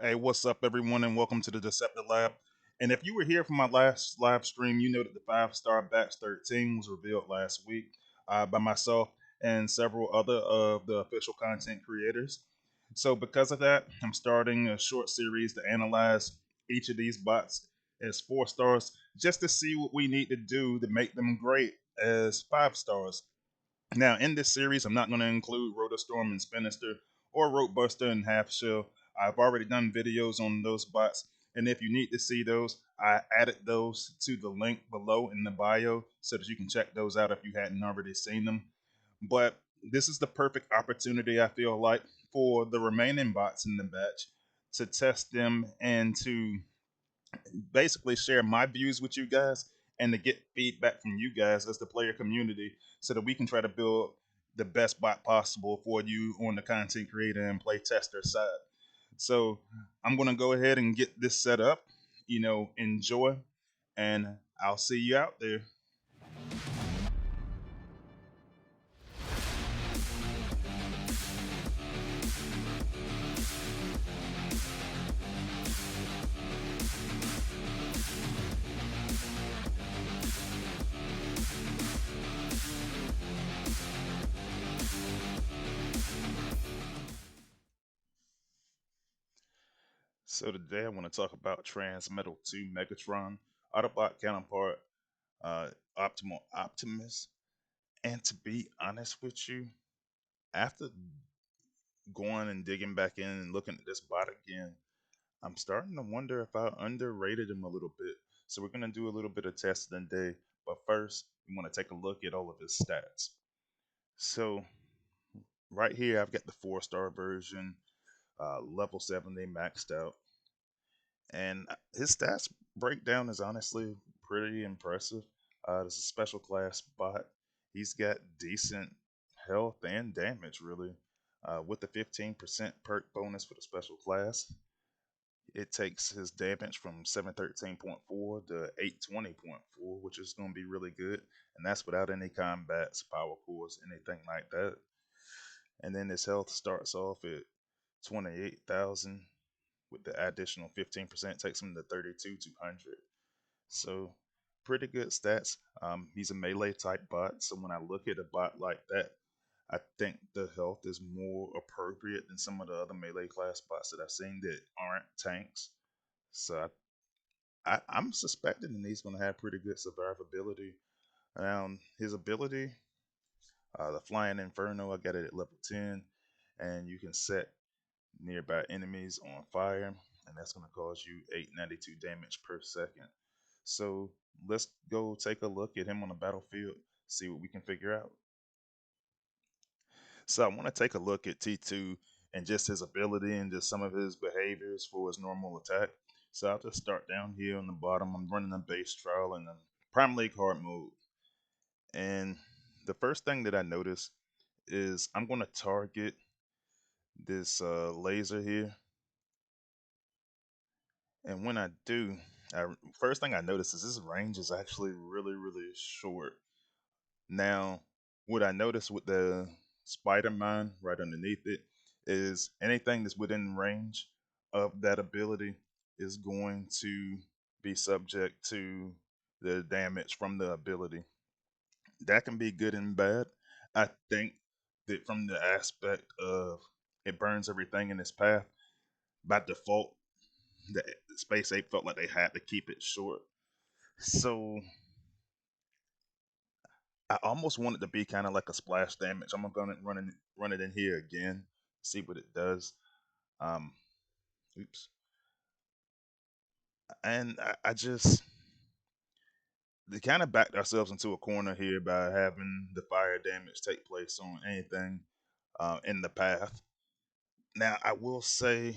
Hey, what's up, everyone, and welcome to the Deceptilab. And if you were here for my last live stream, you know that the five-star Batch 13 was revealed last week by myself and several other of the official content creators. So, because of that, I'm starting a short series to analyze each of these bots as 4 stars just to see what we need to do to make them great as 5 stars. Now, in this series, I'm not going to include Rotostorm and Spinister or Roadbuster and Half Shell. I've already done videos on those bots, and if you need to see those, I added those to the link below in the bio so that you can check those out if you hadn't already seen them. But this is the perfect opportunity, I feel like, for the remaining bots in the batch to test them and to basically share my views with you guys and to get feedback from you guys as the player community so that we can try to build the best bot possible for you on the content creator and play tester side. So I'm going to go ahead and get this set up. Enjoy, and I'll see you out there. So today I want to talk about Transmetal 2 Megatron, Autobot counterpart, Optimal Optimus. And to be honest with you, after going and digging back in and looking at this bot again, I'm starting to wonder if I underrated him a little bit. So we're going to do a little bit of testing today. But first, we want to take a look at all of his stats. So right here, I've got the 4 star version, level 70 maxed out. And his stats breakdown is honestly pretty impressive. There's a special class bot. He's got decent health and damage, really. With the 15% perk bonus for the special class, it takes his damage from 713.4 to 820.4, which is going to be really good. And that's without any combats, power cores, anything like that. And then his health starts off at 28,000 with the additional 15% takes him to 32,200. So pretty good stats. He's a melee type bot, so when I look at a bot like that, I think the health is more appropriate than some of the other melee class bots that I've seen that aren't tanks. So I'm suspecting that he's going to have pretty good survivability. His ability, the Flying Inferno, I got it at level 10, and you can set nearby enemies on fire, and that's going to cause you 892 damage per second. So let's go take a look at him on the battlefield, see what we can figure out. So I want to take a look at T2 and just his ability and just some of his behaviors for his normal attack. So I'll just start down here on the bottom. I'm running a base trial in the Prime League hard mode. And the first thing that I notice is I'm going to target this laser here. And when I do, first thing I notice is this range is actually really, really short. Now, what I noticed with the spider mine right underneath it is anything that's within range of that ability is going to be subject to the damage from the ability. That can be good and bad. I think that from the aspect of it burns everything in its path, by default, the Space Ape felt like they had to keep it short. So I almost want it to be kind of like a splash damage. I'm gonna run it in here again, see what it does. Um, oops. And I just they kind of backed ourselves into a corner here by having the fire damage take place on anything in the path. Now I will say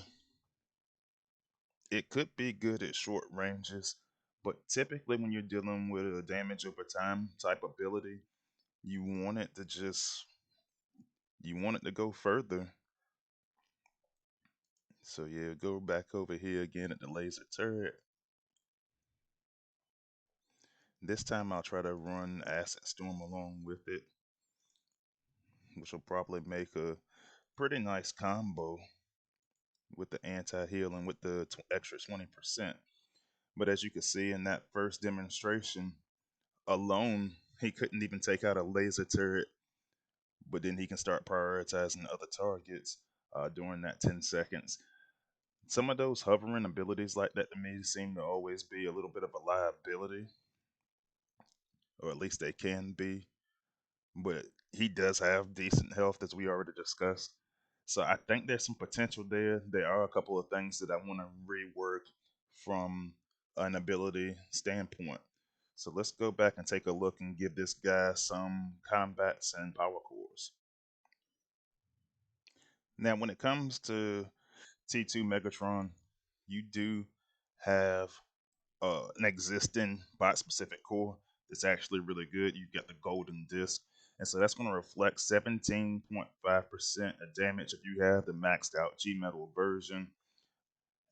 it could be good at short ranges, but typically when you're dealing with a damage over time type ability, you want it to just you want it to go further. So yeah, go back over here again at the laser turret. This time I'll try to run Acid Storm along with it, which will probably make a pretty nice combo. with the anti-heal and with the extra 20%. But as you can see in that first demonstration alone, he couldn't even take out a laser turret, but then he can start prioritizing other targets during that 10 seconds. Some of those hovering abilities like that to me seem to always be a little bit of a liability, or at least they can be. But he does have decent health, as we already discussed. So I think there's some potential there. There are a couple of things that I want to rework from an ability standpoint. So let's go back and take a look and give this guy some combats and power cores. Now, when it comes to T2 Megatron, you do have an existing bot specific core that's actually really good. You've got the golden disc. And so that's going to reflect 17.5% of damage if you have the maxed out G Metal version.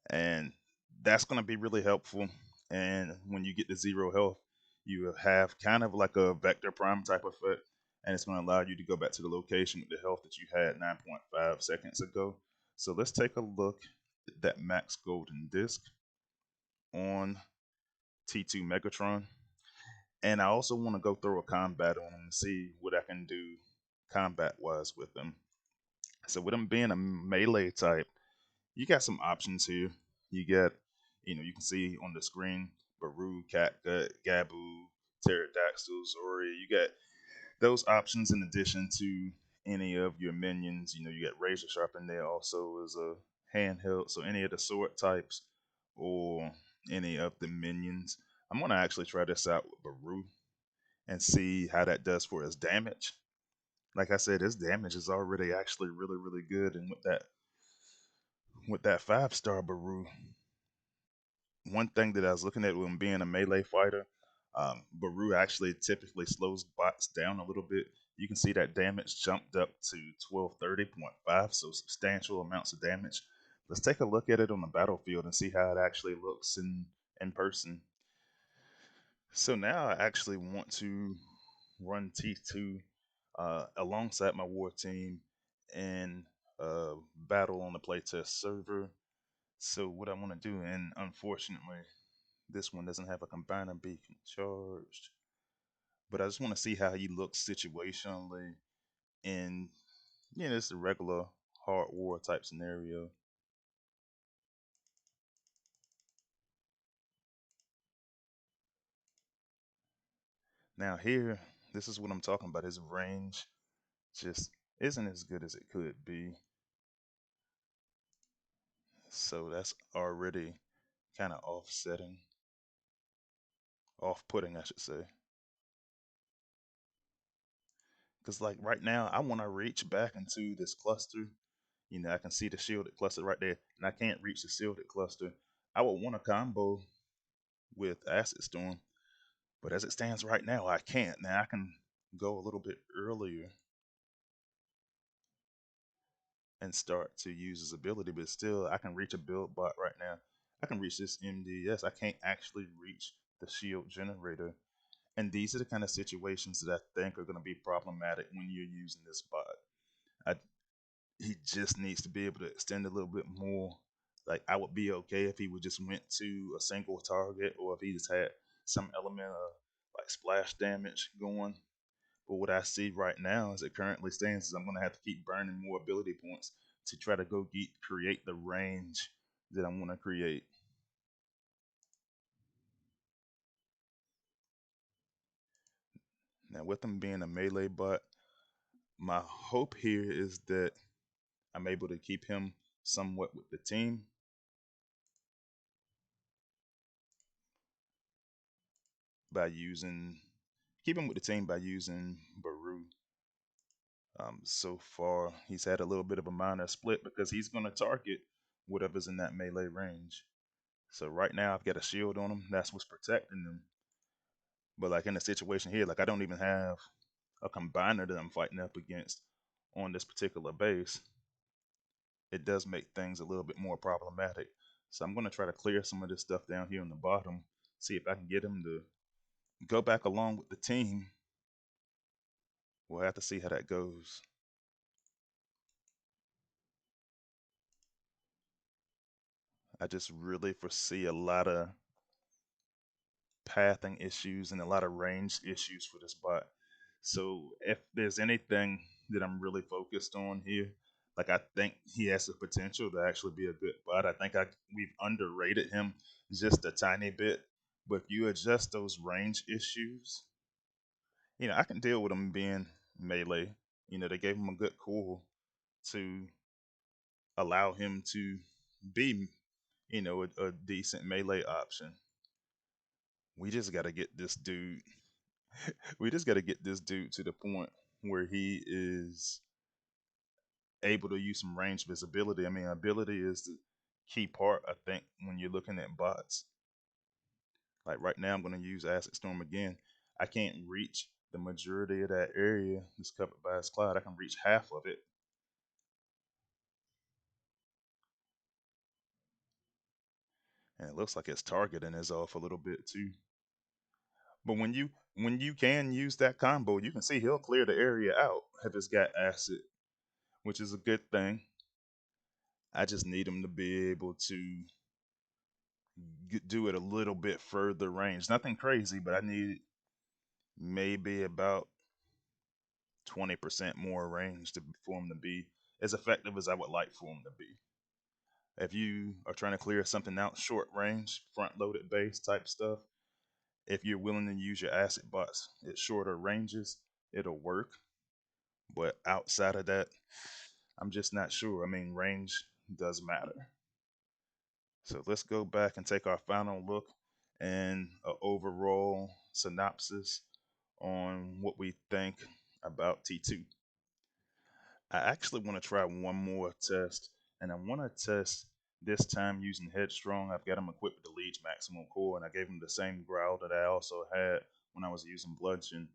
And that's going to be really helpful. And when you get to zero health, you have kind of like a vector prime type effect. And it's going to allow you to go back to the location with the health that you had 9.5 seconds ago. So let's take a look at that max golden disc on T2 Megatron. And I also want to go through a combat on him and see what I can do combat wise with him. So with him being a melee type, you got some options here. You got, you can see on the screen Baru, Catgut, Gabu, Pterodactyl, Zori. You got those options in addition to any of your minions. You got Razor Sharp in there also as a handheld. So any of the sword types or any of the minions. I'm gonna actually try this out with Baru and see how that does for his damage. Like I said, his damage is already actually really, really good, and with that 5-star Baru, one thing that I was looking at when being a melee fighter, Baru actually typically slows bots down a little bit. You can see that damage jumped up to 1230.5, so substantial amounts of damage. Let's take a look at it on the battlefield and see how it actually looks in person. So now I actually want to run T2 alongside my war team in battle on the playtest server. So what I want to do, and unfortunately, this one doesn't have a combiner beacon charged, but I just want to see how he looks situationally in, it's a regular hard war type scenario. Now here, this is what I'm talking about. His range just isn't as good as it could be. So that's already kind of offsetting, off-putting, I should say. Because like right now, I want to reach back into this cluster. I can see the shielded cluster right there, and I can't reach the shielded cluster. I would want a combo with Acid Storm, but as it stands right now, I can't. Now I can go a little bit earlier and start to use his ability, but still, I can reach a build bot right now. I can reach this MDS. I can't actually reach the shield generator. And these are the kind of situations that I think are going to be problematic when you're using this bot. I, he just needs to be able to extend a little bit more. Like I would be okay if he would just went to a single target, or if he just had some element of like splash damage going. But what I see right now, as it currently stands, is I'm gonna have to keep burning more ability points to try to create the range that I want to create. Now, with him being a melee bot, my hope here is that I'm able to keep him somewhat with the team. By using Keep him with the team by using Baru. So far, he's had a little bit of a minor split because he's going to target whatever's in that melee range. So right now, I've got a shield on him. That's what's protecting him. But like in the situation here, like I don't even have a combiner that I'm fighting up against on this particular base. It does make things a little bit more problematic. So I'm going to try to clear some of this stuff down here on the bottom, see if I can get him to go back along with the team. We'll have to see how that goes. I just really foresee a lot of pathing issues and a lot of range issues for this bot. So if there's anything that I'm really focused on here, like I think he has the potential to actually be a good bot. I think we've underrated him just a tiny bit. But if you adjust those range issues, I can deal with him being melee. They gave him a good core to allow him to be, a decent melee option. We just got to get this dude we just got to get this dude to the point where he is able to use some range visibility. I mean, ability is the key part, I think, when you're looking at bots. Like right now, I'm going to use Acid Storm again. I can't reach the majority of that area that's covered by his cloud. I can reach half of it. And it looks like its targeting is off a little bit too. But when you can use that combo, you can see he'll clear the area out if it's got acid, which is a good thing. I just need him to be able to do it a little bit further range. Nothing crazy, but I need maybe about 20% more range for him to be as effective as I would like for him to be. If you are trying to clear something out short range, front loaded base type stuff, if you're willing to use your acid bots at shorter ranges, it'll work. But outside of that, I'm just not sure. I mean, range does matter. So let's go back and take our final look and an overall synopsis on what we think about T2. I actually want to try one more test, and I want to test this time using Headstrong. I've got him equipped with the Leech Maximum Core, and I gave him the same growl that I also had when I was using Bludgeon.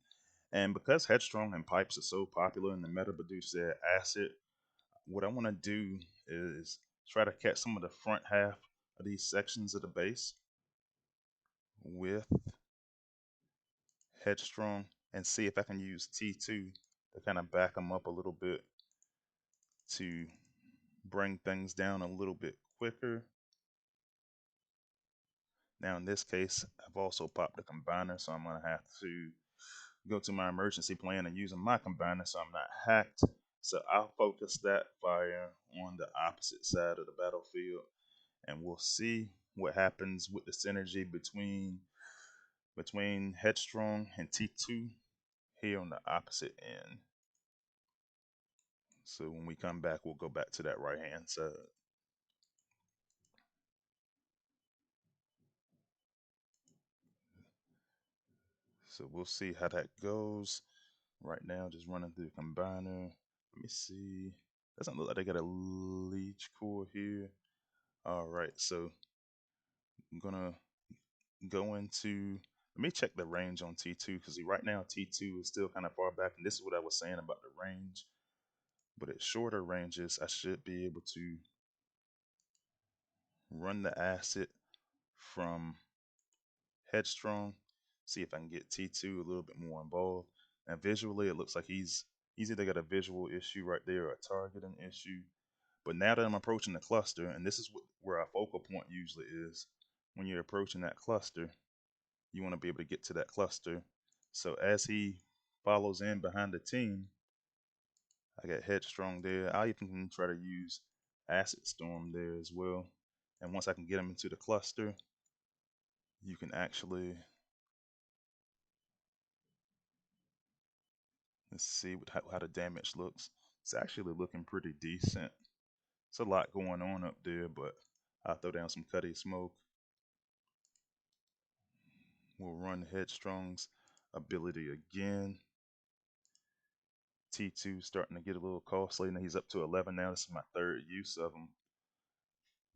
And because Headstrong and Pipes are so popular in the meta produce their acid, what I want to do is try to catch some of the front half of these sections of the base with Headstrong and see if I can use T2 to kind of back them up a little bit to bring things down a little bit quicker. Now in this case, I've also popped the combiner, so I'm going to have to go to my emergency plan and using my combiner so I'm not hacked. So I'll focus that fire on the opposite side of the battlefield, and we'll see what happens with the synergy between Headstrong and T2 here on the opposite end. So when we come back, we'll go back to that right hand side. So we'll see how that goes. Right now, just running through the combiner. Let me see. Doesn't look like they got a leech core here. All right, so I'm gonna go into. Let me check the range on T2 because right now T2 is still kind of far back, and this is what I was saying about the range. But at shorter ranges, I should be able to run the acid from Headstrong, see if I can get T2 a little bit more involved. Now visually, it looks like he's either got a visual issue right there or a targeting issue. But now that I'm approaching the cluster, and this is where our focal point usually is, when you're approaching that cluster, you want to be able to get to that cluster. So as he follows in behind the team, I got Headstrong there. I even try to use Acid Storm there as well. And once I can get him into the cluster, you can actually, let's see how the damage looks. It's actually looking pretty decent. It's a lot going on up there, but I'll throw down some Cuddy Smoke. We'll run Headstrong's ability again. T2 starting to get a little costly. Now he's up to 11 now. This is my third use of him.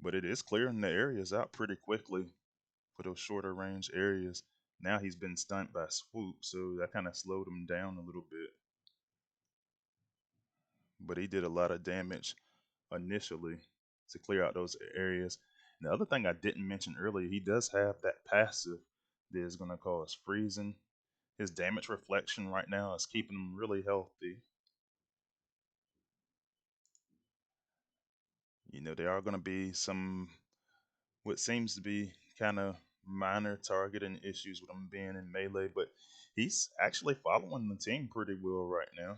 But it is clearing the areas out pretty quickly for those shorter range areas. Now he's been stunned by Swoop, so that kind of slowed him down a little bit. But he did a lot of damage initially to clear out those areas. And the other thing I didn't mention earlier, he does have that passive that is going to cause freezing. His damage reflection right now is keeping him really healthy. There are going to be some what seems to be kind of minor targeting issues with him being in melee, but he's actually following the team pretty well right now.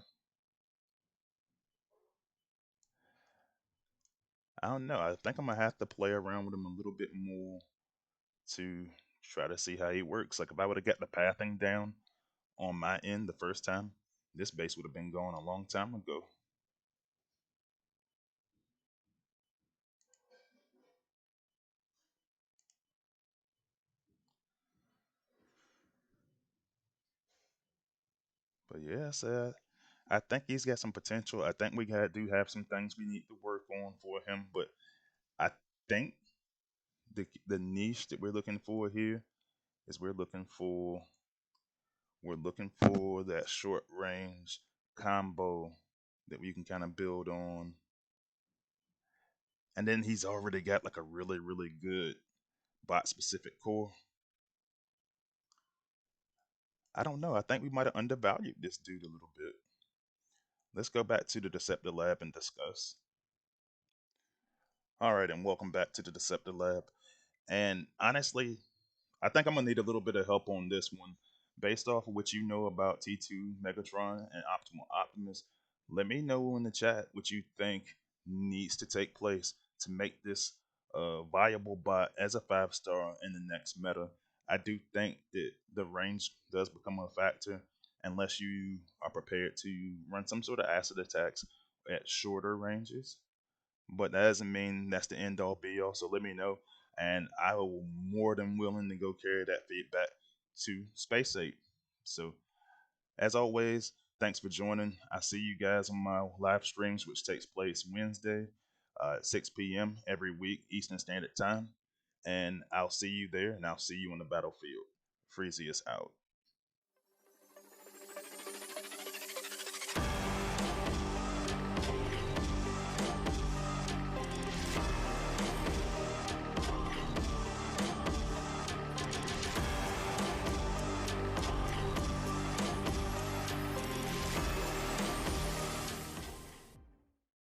I don't know. I think I'm gonna have to play around with him a little bit more to try to see how he works. Like if I would have got the pathing down on my end the first time, this base would have been gone a long time ago. But yeah, so I think he's got some potential. I think do have some things we need to work on for him, but I think the niche that we're looking for here is we're looking for that short range combo that we can kind of build on. And then he's already got like a really good bot specific core. I don't know. I think we might have undervalued this dude a little bit. Let's go back to the Deceptilab and discuss. All right, and welcome back to the Deceptilab. And honestly, I think I'm gonna need a little bit of help on this one. Based off of what you know about T2, Megatron, and Optimal Optimus, let me know in the chat what you think needs to take place to make this a viable bot as a 5 star in the next meta. I do think that the range does become a factor unless you are prepared to run some sort of acid attacks at shorter ranges, but that doesn't mean that's the end all be all. So let me know, and I will more than willing to go carry that feedback to Space 8. So as always, thanks for joining. I see you guys on my live streams, which takes place Wednesday at 6 p.m. every week Eastern Standard Time, and I'll see you there, and I'll see you on the battlefield. Freezy is out.